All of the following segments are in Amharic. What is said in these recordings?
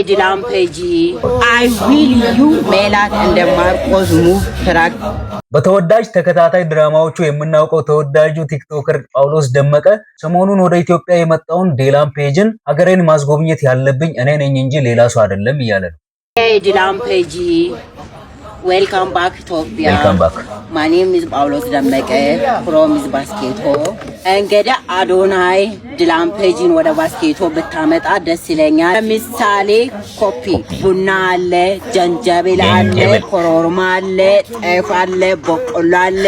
Dilampegi, I will you Melat and the Marcos move track. በተወዳጅ ተከታታይ ድራማዎቹ የምናውቀው ተወዳጁ ቲክቶከር ጳውሎስ ደመቀ ሰሞኑን ወደ ኢትዮጵያ የመጣውን ዲላምፔጅን ሀገሬን ማስጎብኘት ያለብኝ እኔ ነኝ እንጂ ሌላ ሰው አይደለም እያለ ነው። Dilampegi, welcome back Ethiopia. Welcome back. My name is Paulos Dameke from Basketo. እንግዲህ አዶናይ ዲላምፔጂን ወደ ባስኬቶ ብታመጣ ደስ ይለኛል። ለምሳሌ ኮፒ ቡና አለ፣ ጀንጀብል አለ፣ ኮሮርማ አለ፣ ጤፍ አለ፣ በቆሎ አለ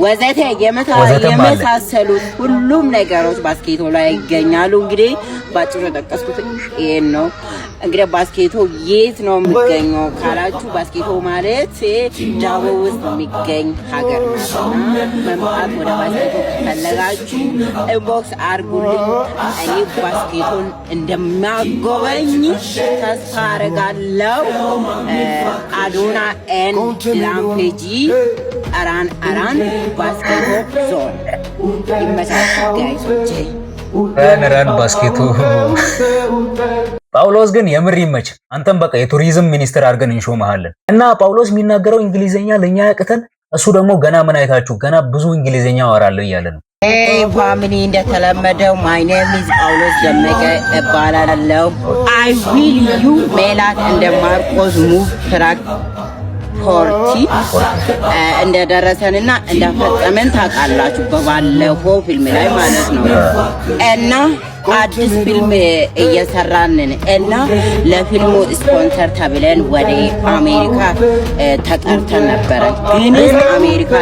ወዘተ የመሳሰሉት ሁሉም ነገሮች ባስኬቶ ላይ ይገኛሉ። እንግዲህ ባጭሩ ተጠቀስኩት ይሄን ነው። እንግዲህ ባስኬቶ የት ነው የሚገኘው ካላችሁ ባስኬቶ ማለት ዳቦ ውስጥ የሚገኝ ሀገር ነው። መምጣት ወደ ባስኬቶ ፈለጋችሁ ኢንቦክስ አርጉልኝ። እኔ ባስኬቶን እንደማጎበኝ ተስፋ አረጋለሁ። አዶና ኤን ዲላምፔጂ አራን ባስኬቶ ዞን ይመቻችሁ ጋይሶቼ። ራን ባስኬቶ ጳውሎስ ግን የምር ይመች። አንተም በቃ የቱሪዝም ሚኒስትር አድርገን እንሾምሃለን። እና ጳውሎስ የሚናገረው እንግሊዘኛ ለኛ ያቅተን፣ እሱ ደግሞ ገና ምን አይታችሁ ገና ብዙ እንግሊዘኛ አወራለሁ እያለ ነው። ፋሚሊ እንደተለመደው ማይ ኔም ኢዝ ጳውሎስ ደመቀ እባላለሁ። አይ ዊል ዩ ሜላት እንደ ማርቆስ ሙቭ ትራክ ፖርቲ እንደደረሰንና እንደፈጸመን ታውቃላችሁ በባለፈው ፊልም ላይ ማለት ነው። እና አዲስ ፊልም እየሰራንን እና ለፊልሙ ስፖንሰር ተብለን ወደ አሜሪካ ተጠርተን ነበረ። ግን አሜሪካ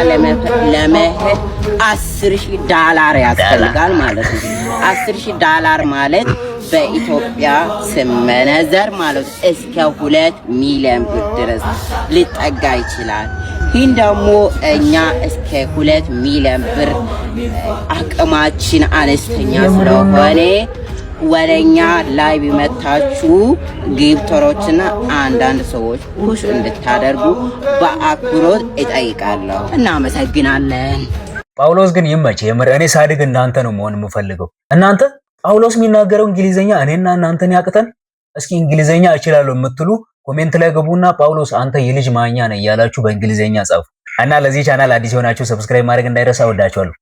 ለመሄድ $10,000 ያስፈልጋል ማለት ነው። $10,000 ማለት በኢትዮጵያ ስመነዘር ማለት እስከ 2 ሚሊዮን ብር ድረስ ሊጠጋ ይችላል። ይህን ደግሞ እኛ እስከ 2 ሚሊዮን ብር አቅማችን አነስተኛ ስለሆነ ወደኛ ላይ ቢመታችሁ ጊፍተሮችና አንዳንድ ሰዎች ፑሽ እንድታደርጉ በአክብሮት እጠይቃለሁ። እናመሰግናለን። ጳውሎስ ግን ይመች የምር። እኔ ሳድግ እናንተ ነው መሆን የምፈልገው። እናንተ ጳውሎስ የሚናገረው እንግሊዘኛ እኔና እናንተን ያቅተን። እስኪ እንግሊዘኛ እችላለሁ የምትሉ ኮሜንት ላይ ገቡና ጳውሎስ አንተ የልጅ ማኛ ነህ እያላችሁ በእንግሊዘኛ ጻፉ። እና ለዚህ ቻናል አዲስ የሆናችሁ ሰብስክራይብ ማድረግ እንዳይረሳ። ወዳችኋለሁ።